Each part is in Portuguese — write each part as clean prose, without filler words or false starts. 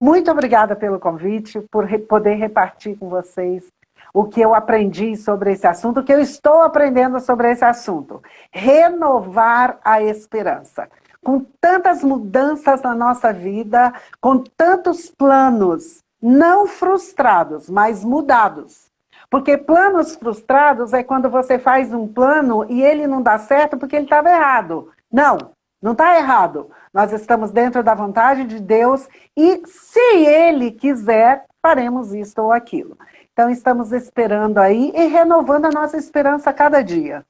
Muito obrigada pelo convite, por poder repartir com vocês o que eu aprendi sobre esse assunto, o que eu estou aprendendo sobre esse assunto. Renovar a esperança. Com tantas mudanças na nossa vida, com tantos planos, não frustrados, mas mudados. Porque planos frustrados é quando você faz um plano e ele não dá certo porque ele estava errado. Não, não está errado. Nós estamos dentro da vontade de Deus e, se Ele quiser, faremos isto ou aquilo. Então, estamos esperando aí e renovando a nossa esperança a cada dia.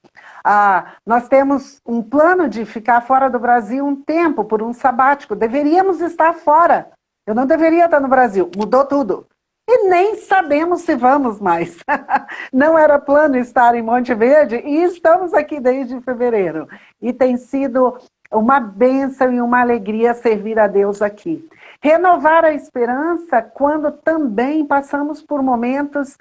Nós temos um plano de ficar fora do Brasil um tempo, por um sabático. Deveríamos estar fora. Eu não deveria estar no Brasil. Mudou tudo. E nem sabemos se vamos mais. Não era plano estar em Monte Verde e estamos aqui desde fevereiro. E tem sido uma bênção e uma alegria servir a Deus aqui. Renovar a esperança quando também passamos por momentos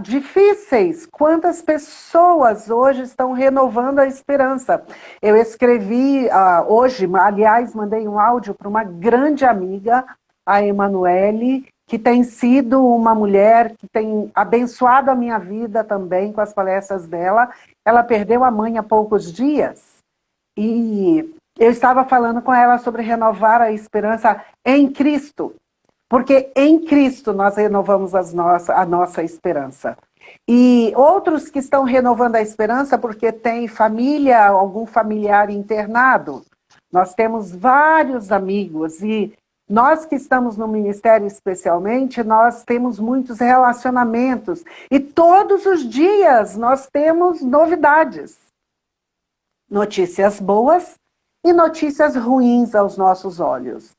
difíceis. Quantas pessoas hoje estão renovando a esperança? Eu escrevi hoje, aliás, mandei um áudio para uma grande amiga, a Emanuele, que tem sido uma mulher que tem abençoado a minha vida também com as palestras dela. Ela perdeu a mãe há poucos dias e eu estava falando com ela sobre renovar a esperança em Cristo, porque em Cristo nós renovamos a nossa esperança. E outros que estão renovando a esperança porque tem família, algum familiar internado. Nós temos vários amigos e nós que estamos no ministério especialmente, nós temos muitos relacionamentos e todos os dias nós temos novidades. Notícias boas e notícias ruins aos nossos olhos.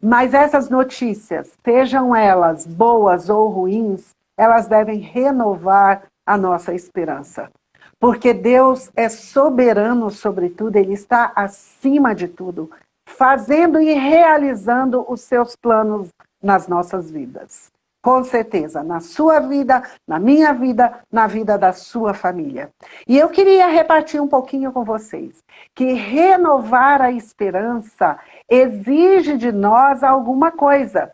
Mas essas notícias, sejam elas boas ou ruins, elas devem renovar a nossa esperança. Porque Deus é soberano sobre tudo, Ele está acima de tudo, fazendo e realizando os seus planos nas nossas vidas. Com certeza, na sua vida, na minha vida, na vida da sua família. E eu queria repartir um pouquinho com vocês que renovar a esperança exige de nós alguma coisa.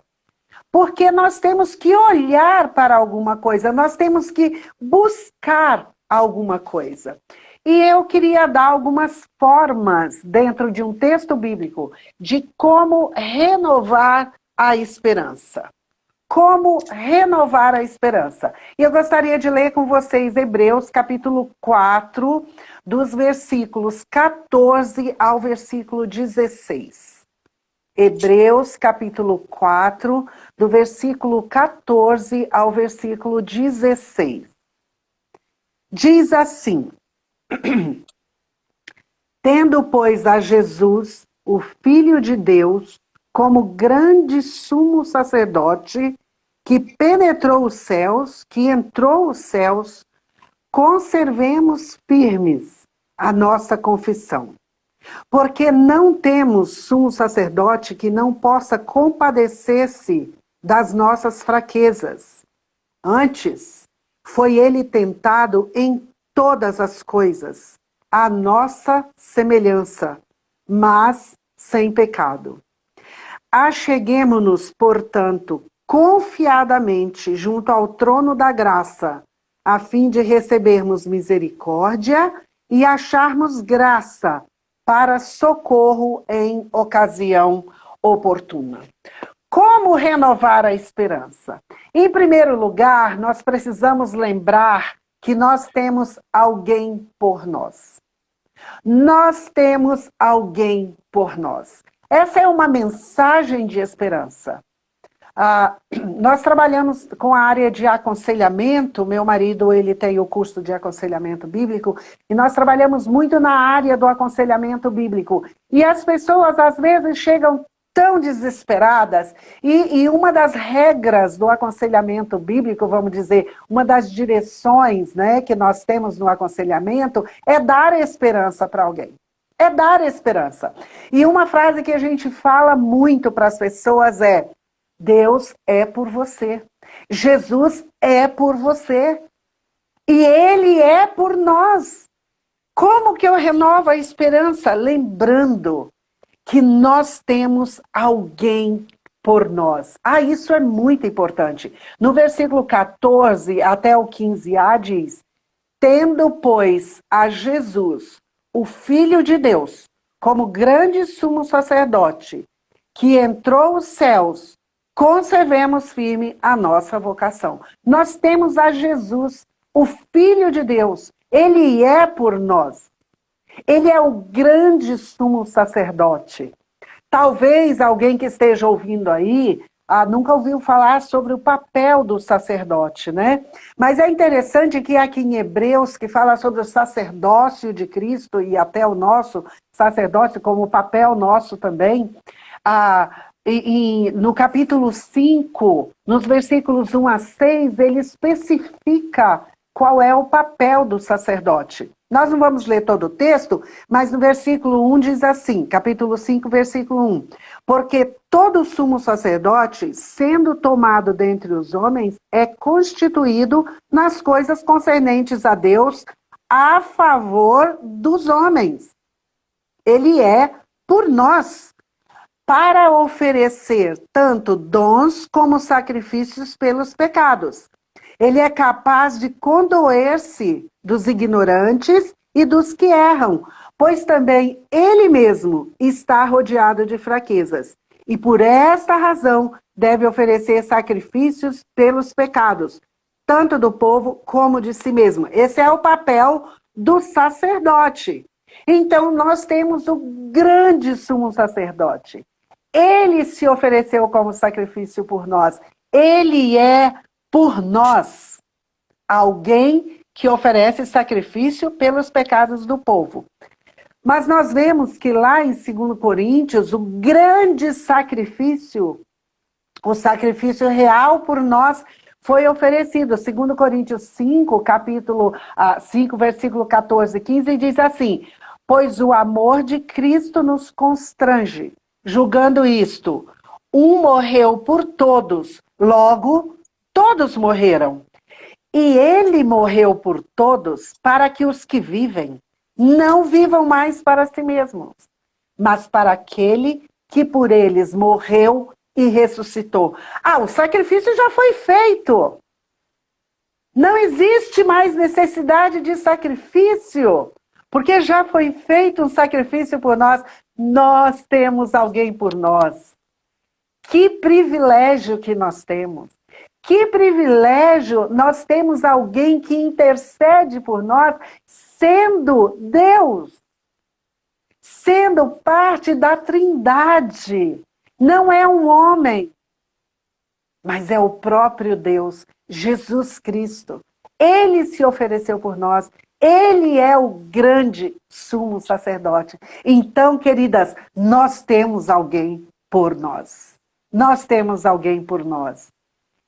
Porque nós temos que olhar para alguma coisa, nós temos que buscar alguma coisa. E eu queria dar algumas formas dentro de um texto bíblico de como renovar a esperança. Como renovar a esperança. E eu gostaria de ler com vocês Hebreus capítulo 4, dos versículos 14 ao versículo 16. Hebreus capítulo 4, do versículo 14 ao versículo 16. Diz assim: Tendo, pois, a Jesus, o Filho de Deus, como grande sumo sacerdote, que penetrou os céus, que entrou os céus, conservemos firmes a nossa confissão. Porque não temos sumo sacerdote que não possa compadecer-se das nossas fraquezas. Antes, foi ele tentado em todas as coisas, à nossa semelhança, mas sem pecado. Acheguemo-nos, portanto, confiadamente junto ao trono da graça, a fim de recebermos misericórdia e acharmos graça para socorro em ocasião oportuna. Como renovar a esperança? Em primeiro lugar, nós precisamos lembrar que nós temos alguém por nós. Nós temos alguém por nós. Essa é uma mensagem de esperança. Nós trabalhamos com a área de aconselhamento, meu marido ele tem o curso de aconselhamento bíblico, e nós trabalhamos muito na área do aconselhamento bíblico. E as pessoas às vezes chegam tão desesperadas, e uma das regras do aconselhamento bíblico, vamos dizer, uma das direções, né, que nós temos no aconselhamento, é dar esperança para alguém. É dar esperança. E uma frase que a gente fala muito para as pessoas é: Deus é por você. Jesus é por você. E Ele é por nós. Como que eu renovo a esperança? Lembrando que nós temos alguém por nós. Isso é muito importante. No versículo 14 até o 15a diz: tendo, pois, a Jesus, o Filho de Deus, como grande sumo sacerdote, que entrou os céus, conservemos firme a nossa vocação. Nós temos a Jesus, o Filho de Deus. Ele é por nós. Ele é o grande sumo sacerdote. Talvez alguém que esteja ouvindo aí nunca ouviu falar sobre o papel do sacerdote, né? Mas é interessante que aqui em Hebreus, que fala sobre o sacerdócio de Cristo e até o nosso sacerdócio como papel nosso também, no capítulo 5, nos versículos 1 a 6, ele especifica qual é o papel do sacerdote. Nós não vamos ler todo o texto, mas no versículo 1 diz assim, capítulo 5, versículo 1. Porque todo sumo sacerdote, sendo tomado dentre os homens, é constituído nas coisas concernentes a Deus a favor dos homens. Ele é por nós, para oferecer tanto dons como sacrifícios pelos pecados. Ele é capaz de condoer-se dos ignorantes e dos que erram, pois também ele mesmo está rodeado de fraquezas. E por esta razão deve oferecer sacrifícios pelos pecados, tanto do povo como de si mesmo. Esse é o papel do sacerdote. Então nós temos o grande sumo sacerdote. Ele se ofereceu como sacrifício por nós. Ele é por nós alguém que oferece sacrifício pelos pecados do povo. Mas nós vemos que lá em 2 Coríntios, o grande sacrifício, o sacrifício real por nós foi oferecido. 2 Coríntios 5, capítulo 5, versículo 14 e 15, diz assim: pois o amor de Cristo nos constrange, julgando isto, um morreu por todos, logo todos morreram. E ele morreu por todos para que os que vivem não vivam mais para si mesmos, mas para aquele que por eles morreu e ressuscitou. O sacrifício já foi feito. Não existe mais necessidade de sacrifício, porque já foi feito um sacrifício por nós. Nós temos alguém por nós. Que privilégio que nós temos. Que privilégio nós temos alguém que intercede por nós, sendo Deus, sendo parte da Trindade. Não é um homem, mas é o próprio Deus, Jesus Cristo. Ele se ofereceu por nós. Ele é o grande sumo sacerdote. Então, queridas, nós temos alguém por nós. Nós temos alguém por nós.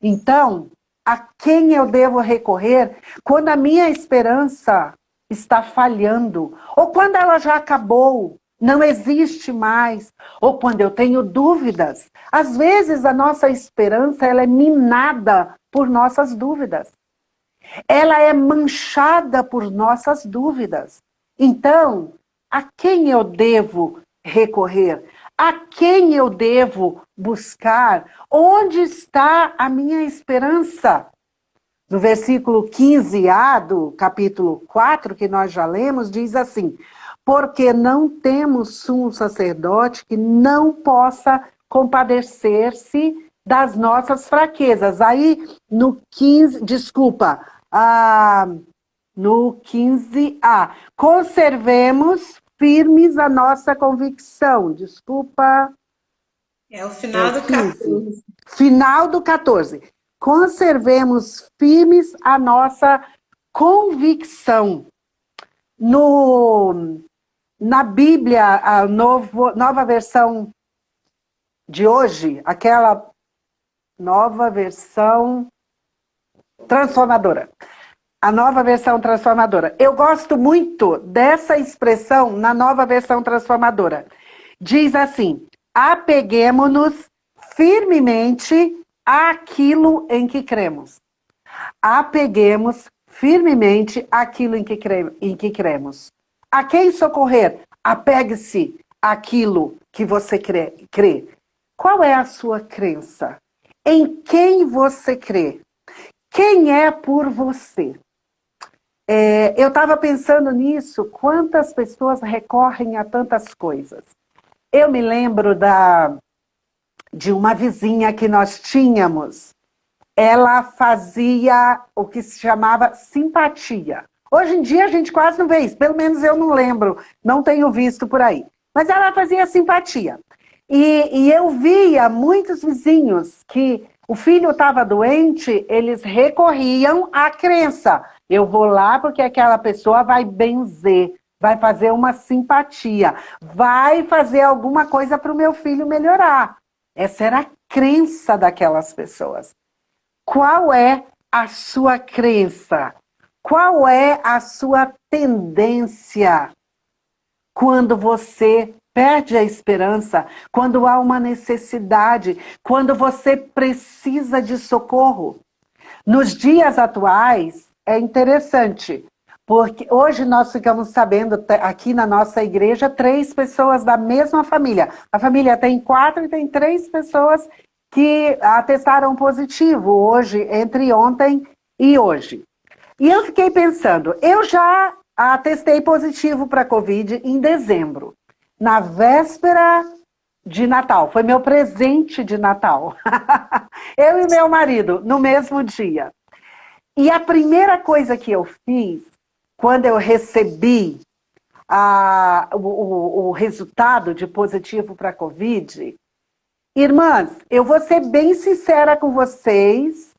Então, a quem eu devo recorrer quando a minha esperança está falhando? Ou quando ela já acabou, não existe mais? Ou quando eu tenho dúvidas? Às vezes a nossa esperança ela é minada por nossas dúvidas. Ela é manchada por nossas dúvidas. Então, a quem eu devo recorrer? A quem eu devo buscar? Onde está a minha esperança? No versículo 15a do capítulo 4, que nós já lemos, diz assim: porque não temos sumo sacerdote que não possa compadecer-se das nossas fraquezas. Aí, no 15a, conservemos firmes a nossa convicção. É o final do 14. Final do 14. Conservemos firmes a nossa convicção. Na Bíblia, a nova versão de hoje, aquela nova versão transformadora. A nova versão transformadora. Eu gosto muito dessa expressão na nova versão transformadora. Diz assim: apeguemo-nos firmemente àquilo em que cremos. Apeguemos firmemente àquilo em que cremos. A quem socorrer? Apegue-se àquilo que você crê. Qual é a sua crença? Em quem você crê? Quem é por você? Eu estava pensando nisso, quantas pessoas recorrem a tantas coisas. Eu me lembro de uma vizinha que nós tínhamos. Ela fazia o que se chamava simpatia. Hoje em dia a gente quase não vê isso, pelo menos eu não lembro, não tenho visto por aí. Mas ela fazia simpatia. E eu via muitos vizinhos que o filho estava doente, eles recorriam à crença. Eu vou lá porque aquela pessoa vai benzer, vai fazer uma simpatia, vai fazer alguma coisa para o meu filho melhorar. Essa era a crença daquelas pessoas. Qual é a sua crença? Qual é a sua tendência quando você perde a esperança, quando há uma necessidade, quando você precisa de socorro? Nos dias atuais, é interessante, porque hoje nós ficamos sabendo, aqui na nossa igreja, 3 pessoas da mesma família. A família tem 4 e tem 3 pessoas que atestaram positivo hoje, entre ontem e hoje. E eu fiquei pensando, eu já atestei positivo para a Covid em dezembro, na véspera de Natal, foi meu presente de Natal. Eu e meu marido, no mesmo dia. E a primeira coisa que eu fiz, quando eu recebi o resultado de positivo para a Covid, irmãs, eu vou ser bem sincera com vocês,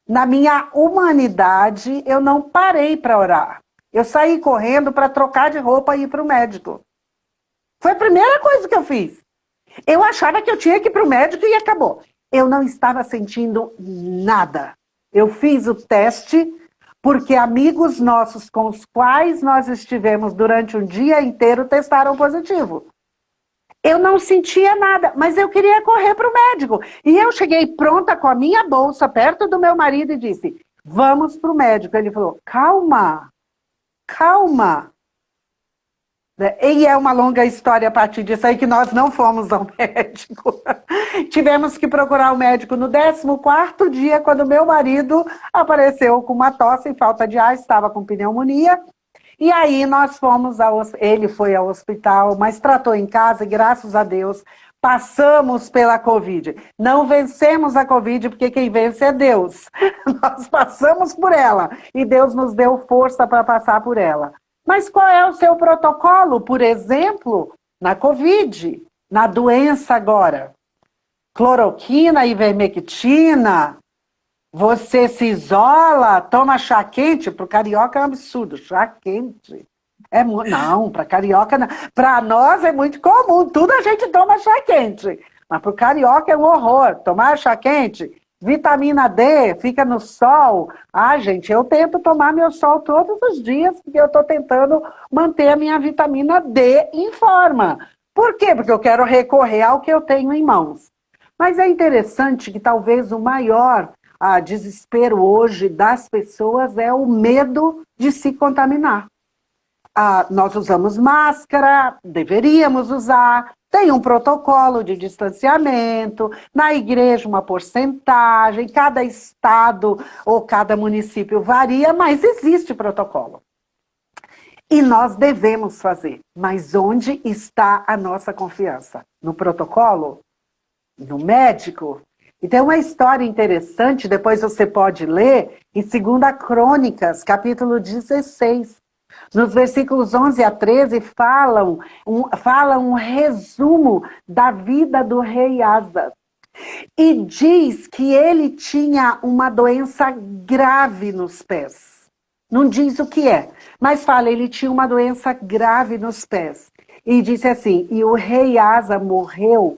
na minha humanidade, eu não parei para orar. Eu saí correndo para trocar de roupa e ir para o médico. Foi a primeira coisa que eu fiz. Eu achava que eu tinha que ir para o médico e acabou. Eu não estava sentindo nada. Eu fiz o teste porque amigos nossos com os quais nós estivemos durante um dia inteiro testaram positivo. Eu não sentia nada, mas eu queria correr para o médico. E eu cheguei pronta com a minha bolsa perto do meu marido e disse, vamos para o médico. Ele falou, calma, calma. E é uma longa história a partir disso aí que nós não fomos ao médico. Tivemos que procurar o médico no 14º dia, quando meu marido apareceu com uma tosse e falta de ar, estava com pneumonia. E aí nós fomos, ele foi ao hospital, mas tratou em casa e graças a Deus passamos pela Covid. Não vencemos a Covid porque quem vence é Deus. Nós passamos por ela e Deus nos deu força para passar por ela. Mas qual é o seu protocolo, por exemplo, na Covid, na doença agora? Cloroquina, ivermectina, você se isola, toma chá quente, para o carioca é um absurdo, chá quente. Não, para carioca não. Para nós é muito comum, tudo a gente toma chá quente. Mas para o carioca é um horror, tomar chá quente. Vitamina D, fica no sol. Gente, eu tento tomar meu sol todos os dias, porque eu estou tentando manter a minha vitamina D em forma. Por quê? Porque eu quero recorrer ao que eu tenho em mãos. Mas é interessante que talvez o maior desespero hoje das pessoas é o medo de se contaminar. Nós usamos máscara, deveríamos usar, tem um protocolo de distanciamento, na igreja uma porcentagem, cada estado ou cada município varia, mas existe protocolo. E nós devemos fazer, mas onde está a nossa confiança? No protocolo? No médico? E tem uma história interessante, depois você pode ler, em 2 Crônicas, capítulo 16. Nos versículos 11 a 13 fala um resumo da vida do rei Asa. E diz que ele tinha uma doença grave nos pés. Não diz o que é, mas fala, ele tinha uma doença grave nos pés. E disse assim, e o rei Asa morreu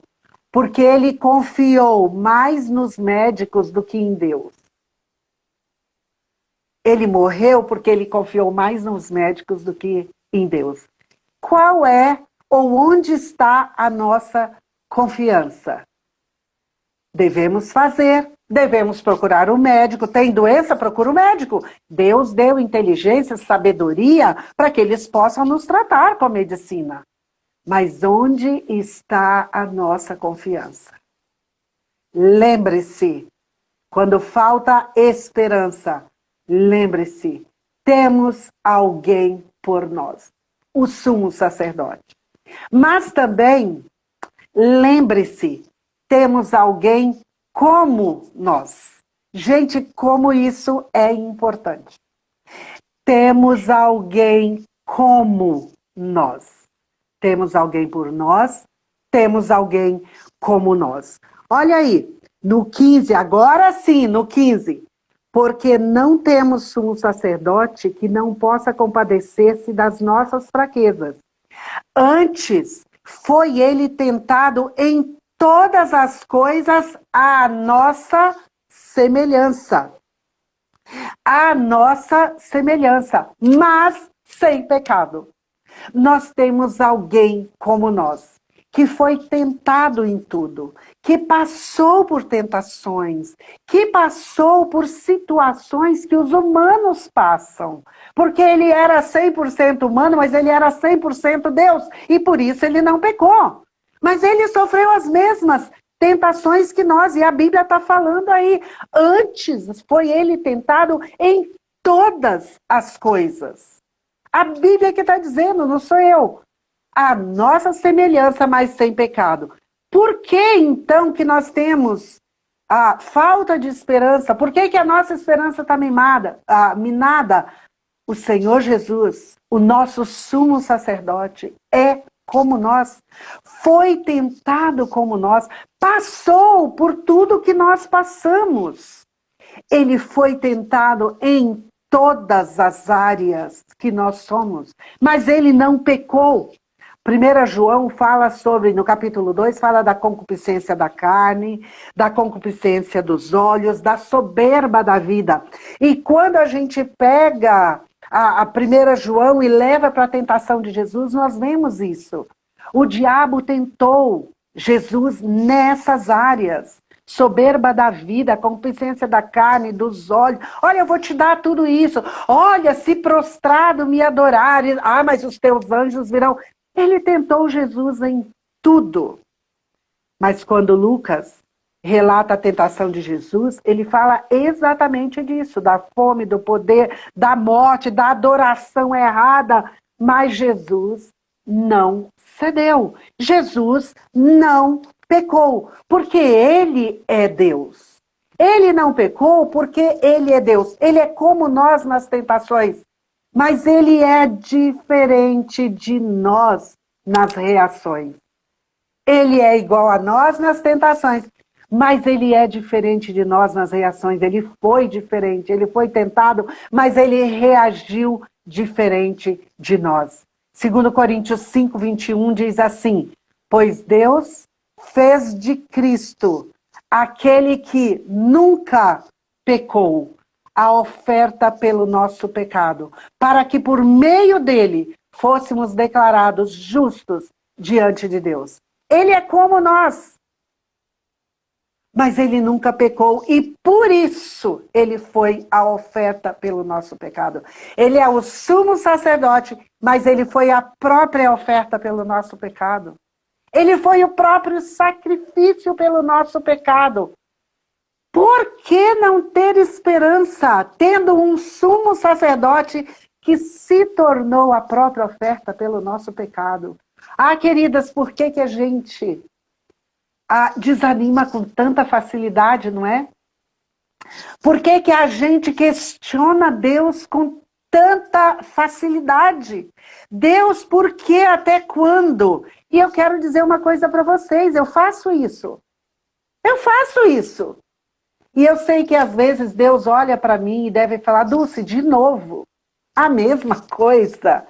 porque ele confiou mais nos médicos do que em Deus. Ele morreu porque ele confiou mais nos médicos do que em Deus. Qual é ou onde está a nossa confiança? Devemos fazer, devemos procurar o médico. Tem doença? Procura o médico. Deus deu inteligência, sabedoria para que eles possam nos tratar com a medicina. Mas onde está a nossa confiança? lembre-se, quando falta esperança, lembre-se, temos alguém por nós, o sumo sacerdote. Mas também, lembre-se, temos alguém como nós. Gente, como isso é importante. Temos alguém como nós. Temos alguém por nós, temos alguém como nós. Olha aí, no 15, agora sim, no 15. Porque não temos sumo sacerdote que não possa compadecer-se das nossas fraquezas. Antes, foi ele tentado em todas as coisas à nossa semelhança. À nossa semelhança, mas sem pecado. Nós temos alguém como nós, que foi tentado em tudo, que passou por tentações, que passou por situações que os humanos passam. Porque ele era 100% humano, mas ele era 100% Deus, e por isso ele não pecou. Mas ele sofreu as mesmas tentações que nós, e a Bíblia está falando aí. Antes foi ele tentado em todas as coisas. A Bíblia que está dizendo, não sou eu. A nossa semelhança, mas sem pecado. Por que então que nós temos a falta de esperança? Por que a nossa esperança está minada? O Senhor Jesus, o nosso sumo sacerdote, é como nós, foi tentado como nós, passou por tudo que nós passamos. Ele foi tentado em todas as áreas que nós somos, mas ele não pecou. 1 João fala sobre, no capítulo 2, fala da concupiscência da carne, da concupiscência dos olhos, da soberba da vida. E quando a gente pega a 1 João e leva para a tentação de Jesus, nós vemos isso. O diabo tentou Jesus nessas áreas. Soberba da vida, concupiscência da carne, dos olhos. Olha, eu vou te dar tudo isso. Olha, se prostrado me adorares. Ah, mas os teus anjos virão. Ele tentou Jesus em tudo. Mas quando Lucas relata a tentação de Jesus, ele fala exatamente disso, da fome, do poder, da morte, da adoração errada. Mas Jesus não cedeu. Jesus não pecou, porque ele é Deus. Ele não pecou porque ele é Deus. Ele é como nós nas tentações, mas ele é diferente de nós nas reações. Ele é igual a nós nas tentações, mas ele é diferente de nós nas reações. Ele foi diferente, ele foi tentado, mas ele reagiu diferente de nós. 2 Coríntios 5, 21 diz assim: pois Deus fez de Cristo, aquele que nunca pecou, a oferta pelo nosso pecado, para que por meio dele fôssemos declarados justos diante de Deus. Ele é como nós, mas ele nunca pecou e por isso ele foi a oferta pelo nosso pecado. Ele é o sumo sacerdote, mas ele foi a própria oferta pelo nosso pecado. Ele foi o próprio sacrifício pelo nosso pecado. Por que não ter esperança, tendo um sumo sacerdote que se tornou a própria oferta pelo nosso pecado? Ah, queridas, por que a gente desanima com tanta facilidade, não é? Por que a gente questiona Deus com tanta facilidade? Deus, por que, até quando? E eu quero dizer uma coisa para vocês, eu faço isso. Eu faço isso. E eu sei que às vezes Deus olha para mim e deve falar: Dulce, de novo, a mesma coisa.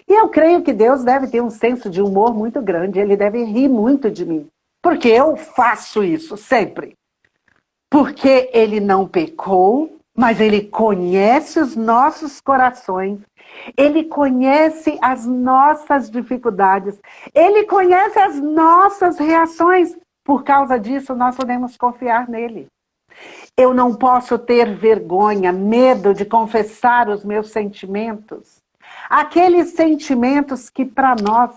E eu creio que Deus deve ter um senso de humor muito grande, ele deve rir muito de mim. Porque eu faço isso sempre. Porque ele não pecou, mas ele conhece os nossos corações. Ele conhece as nossas dificuldades. Ele conhece as nossas reações. Por causa disso, nós podemos confiar nele. Eu não posso ter vergonha, medo de confessar os meus sentimentos. Aqueles sentimentos que para nós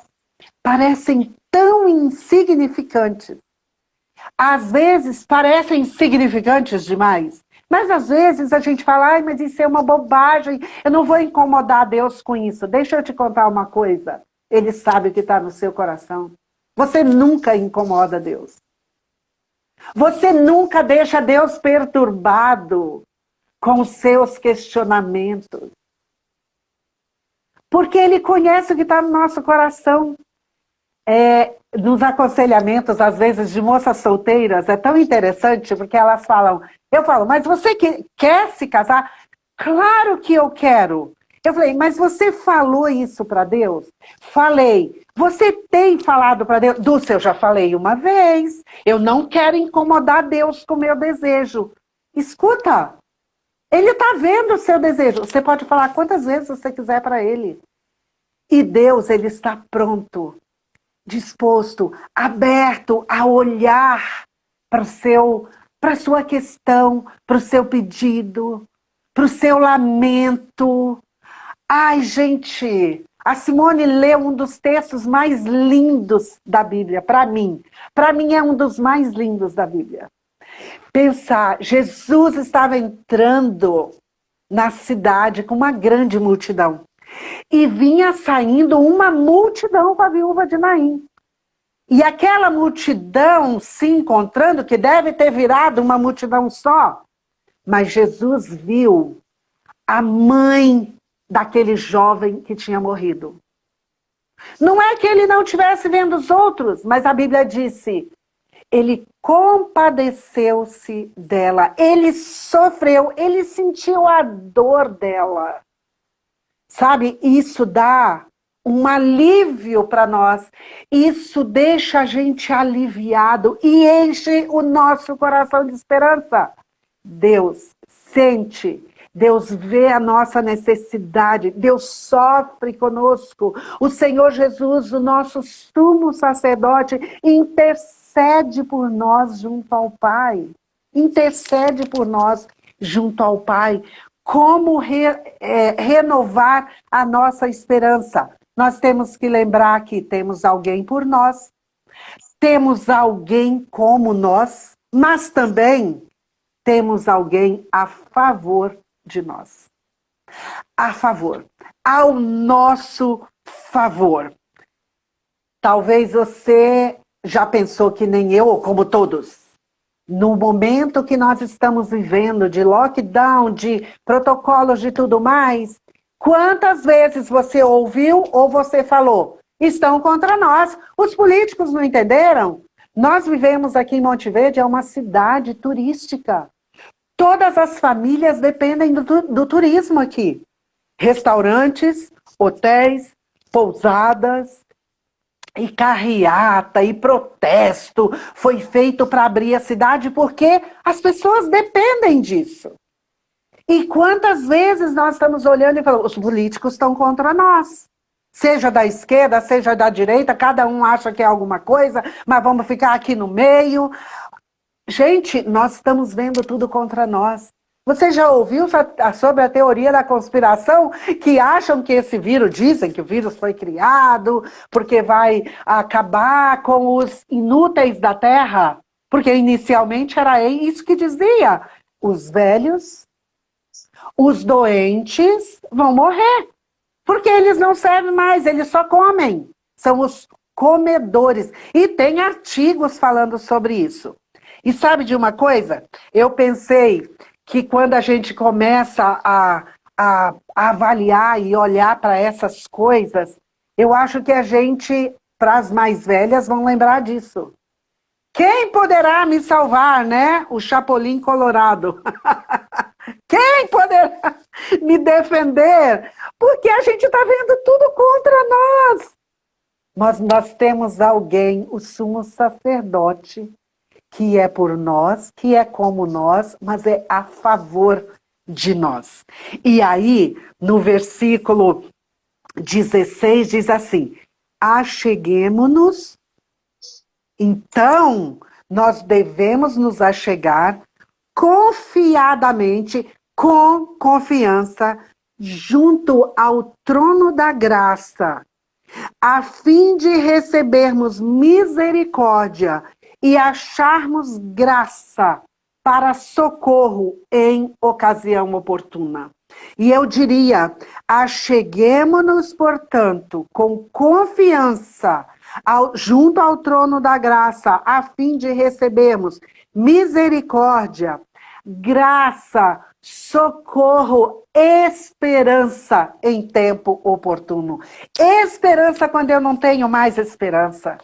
parecem tão insignificantes. às vezes parecem insignificantes demais. Mas às vezes a gente fala, ai, mas isso é uma bobagem, eu não vou incomodar Deus com isso. Deixa eu te contar uma coisa. Ele sabe o que está no seu coração. Você nunca incomoda Deus. Você nunca deixa Deus perturbado com os seus questionamentos. Porque Ele conhece o que está no nosso coração. Nos aconselhamentos, às vezes, de moças solteiras, é tão interessante, porque elas falam, eu falo, mas você quer se casar? Claro que eu quero. Eu falei, mas você falou isso para Deus? Falei. Você tem falado para Deus? Dulce, eu já falei uma vez. Eu não quero incomodar Deus com o meu desejo. Escuta, Ele está vendo o seu desejo. Você pode falar quantas vezes você quiser para Ele. E Deus, Ele está pronto, disposto, aberto a olhar para a sua questão, para o seu pedido, para o seu lamento. Ai, gente, a Simone leu um dos textos mais lindos da Bíblia, para mim. Para mim é um dos mais lindos da Bíblia. Pensar, Jesus estava entrando na cidade com uma grande multidão. E vinha saindo uma multidão com a viúva de Naim. E aquela multidão se encontrando, que deve ter virado uma multidão só, mas Jesus viu a mãe daquele jovem que tinha morrido. Não é que ele não estivesse vendo os outros, mas a Bíblia disse, ele compadeceu-se dela, ele sofreu, ele sentiu a dor dela. Sabe, isso dá um alívio para nós. Isso deixa a gente aliviado e enche o nosso coração de esperança. Deus sente, Deus vê a nossa necessidade, Deus sofre conosco. O Senhor Jesus, o nosso sumo sacerdote, intercede por nós junto ao Pai. Intercede por nós junto ao Pai. Como renovar a nossa esperança? Nós temos que lembrar que temos alguém por nós, temos alguém como nós, mas também temos alguém a favor de nós. A favor, ao nosso favor. Talvez você já pensou que nem eu, ou como todos, no momento que nós estamos vivendo de lockdown, de protocolos, de tudo mais, quantas vezes você ouviu ou você falou, estão contra nós, os políticos não entenderam? Nós vivemos aqui em Monte Verde, é uma cidade turística. Todas as famílias dependem do turismo aqui. Restaurantes, hotéis, pousadas, e carreata, e protesto foi feito para abrir a cidade porque as pessoas dependem disso. E quantas vezes nós estamos olhando e falando, os políticos estão contra nós. Seja da esquerda, seja da direita, cada um acha que é alguma coisa, mas vamos ficar aqui no meio. Gente, nós estamos vendo tudo contra nós. Você já ouviu sobre a teoria da conspiração que acham que esse vírus, dizem que o vírus foi criado porque vai acabar com os inúteis da Terra? Porque inicialmente era isso que dizia. Os velhos, os doentes vão morrer. Porque eles não servem mais, eles só comem. São os comedores. E tem artigos falando sobre isso. E sabe de uma coisa? Eu pensei que quando a gente começa a avaliar e olhar para essas coisas, eu acho que a gente, para as mais velhas, vão lembrar disso. Quem poderá me salvar, né? O Chapolin Colorado. Quem poderá me defender? Porque a gente está vendo tudo contra nós. Mas nós temos alguém, o sumo sacerdote, que é por nós, que é como nós, mas é a favor de nós. E aí, no versículo 16, diz assim, acheguemo-nos, então nós devemos nos achegar confiadamente, com confiança, junto ao trono da graça, a fim de recebermos misericórdia e acharmos graça para socorro em ocasião oportuna. E eu diria, acheguemo-nos, portanto, com confiança junto ao trono da graça, a fim de recebermos misericórdia, graça, socorro, esperança em tempo oportuno. Esperança quando eu não tenho mais esperança.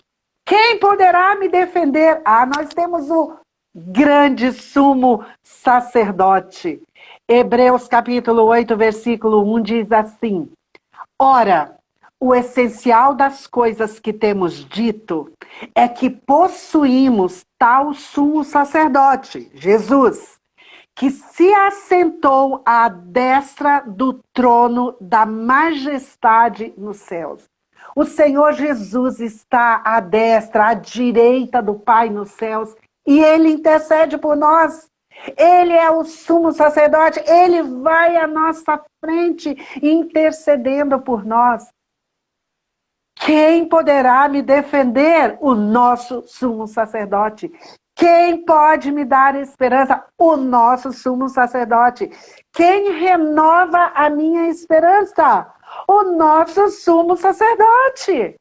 Quem poderá me defender? Nós temos o grande sumo sacerdote. Hebreus capítulo 8, versículo 1 diz assim: ora, o essencial das coisas que temos dito é que possuímos tal sumo sacerdote, Jesus, que se assentou à destra do trono da majestade nos céus. O Senhor Jesus está à destra, à direita do Pai nos céus, e Ele intercede por nós. Ele é o sumo sacerdote, Ele vai à nossa frente intercedendo por nós. Quem poderá me defender? O nosso sumo sacerdote. Quem pode me dar esperança? O nosso sumo sacerdote. Quem renova a minha esperança? O nosso sumo sacerdote.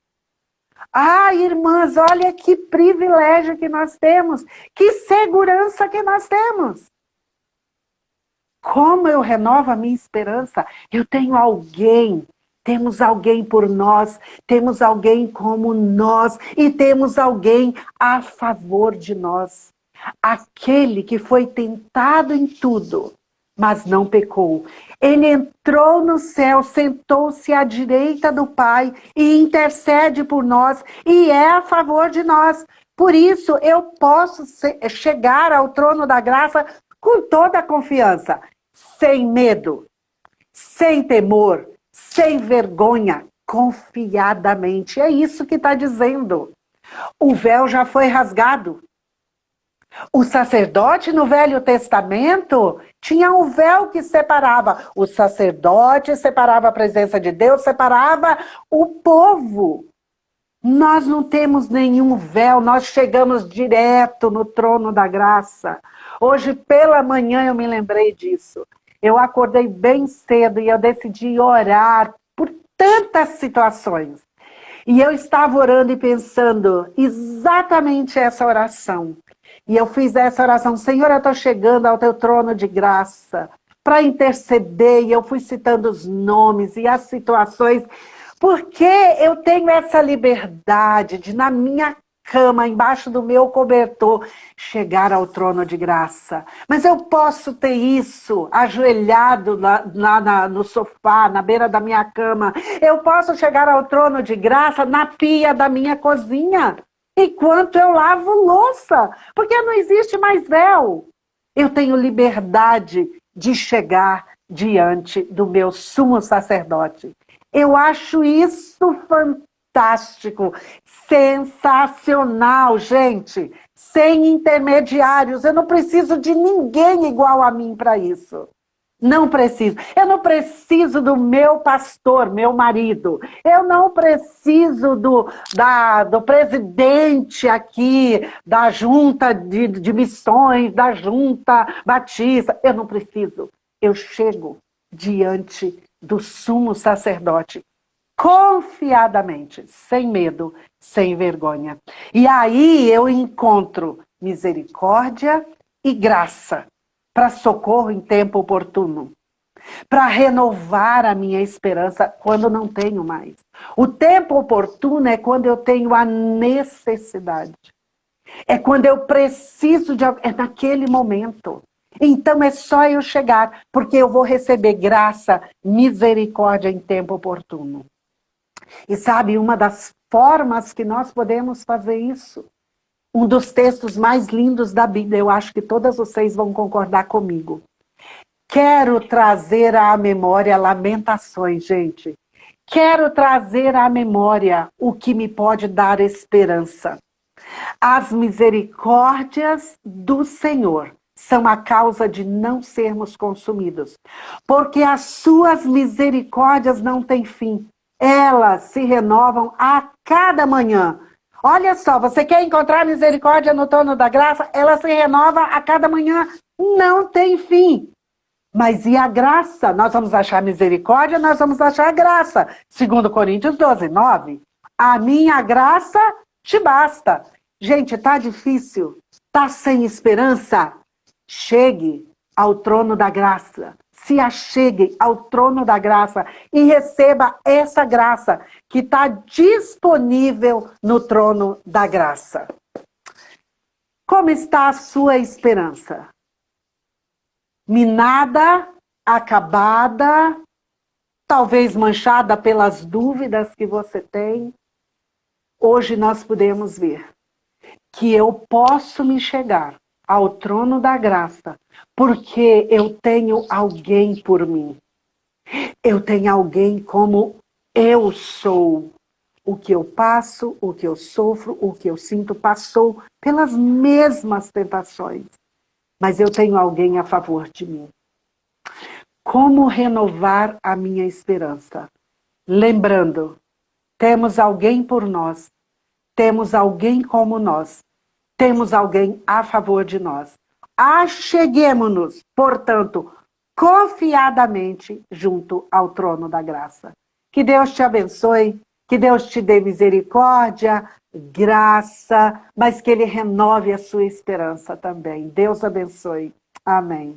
Irmãs, olha que privilégio que nós temos, que segurança que nós temos. Como eu renovo a minha esperança? Eu tenho alguém, temos alguém por nós, temos alguém como nós e temos alguém a favor de nós. Aquele que foi tentado em tudo, mas não pecou. Ele entrou no céu, sentou-se à direita do Pai e intercede por nós e é a favor de nós. Por isso, eu posso chegar ao trono da graça com toda a confiança, sem medo, sem temor, sem vergonha, confiadamente. É isso que está dizendo. O véu já foi rasgado. O sacerdote no Velho Testamento tinha um véu que separava. O sacerdote separava a presença de Deus, separava o povo. Nós não temos nenhum véu, nós chegamos direto no trono da graça. Hoje pela manhã eu me lembrei disso. Eu acordei bem cedo e eu decidi orar por tantas situações. E eu estava orando e pensando exatamente essa oração. E eu fiz essa oração: Senhor, eu estou chegando ao teu trono de graça para interceder. E eu fui citando os nomes e as situações, porque eu tenho essa liberdade de, na minha cama, embaixo do meu cobertor, chegar ao trono de graça. Mas eu posso ter isso ajoelhado no sofá, na beira da minha cama. Eu posso chegar ao trono de graça na pia da minha cozinha, enquanto eu lavo louça, porque não existe mais véu. Eu tenho liberdade de chegar diante do meu sumo sacerdote. Eu acho isso fantástico, sensacional, gente. Sem intermediários, eu não preciso de ninguém igual a mim para isso. Não preciso. Eu não preciso do meu pastor, meu marido. Eu não preciso do presidente aqui, da junta de missões, da junta batista. Eu não preciso. Eu chego diante do sumo sacerdote, confiadamente, sem medo, sem vergonha. E aí eu encontro misericórdia e graça para socorro em tempo oportuno, para renovar a minha esperança quando não tenho mais. O tempo oportuno é quando eu tenho a necessidade. É quando eu preciso de algo, é naquele momento. Então é só eu chegar, porque eu vou receber graça, misericórdia em tempo oportuno. E sabe, uma das formas que nós podemos fazer isso, um dos textos mais lindos da Bíblia, eu acho que todas vocês vão concordar comigo. Quero trazer à memória lamentações, gente. Quero trazer à memória o que me pode dar esperança. As misericórdias do Senhor são a causa de não sermos consumidos, porque as suas misericórdias não têm fim. Elas se renovam a cada manhã. Olha só, você quer encontrar misericórdia no trono da graça? Ela se renova a cada manhã, não tem fim. Mas e a graça? Nós vamos achar misericórdia, nós vamos achar graça. 2 Coríntios 12, 9. A minha graça te basta. Gente, tá difícil? Tá sem esperança? Chegue ao trono da graça. Se achegue ao trono da graça e receba essa graça que está disponível no trono da graça. Como está a sua esperança? Minada, acabada, talvez manchada pelas dúvidas que você tem? Hoje nós podemos ver que eu posso me chegar ao trono da graça, porque eu tenho alguém por mim. Eu tenho alguém como eu sou. O que eu passo, o que eu sofro, o que eu sinto, passou pelas mesmas tentações. Mas eu tenho alguém a favor de mim. Como renovar a minha esperança? Lembrando, temos alguém por nós, temos alguém como nós, temos alguém a favor de nós. Acheguemo-nos, portanto, confiadamente junto ao trono da graça. Que Deus te abençoe, que Deus te dê misericórdia, graça, mas que Ele renove a sua esperança também. Deus abençoe. Amém.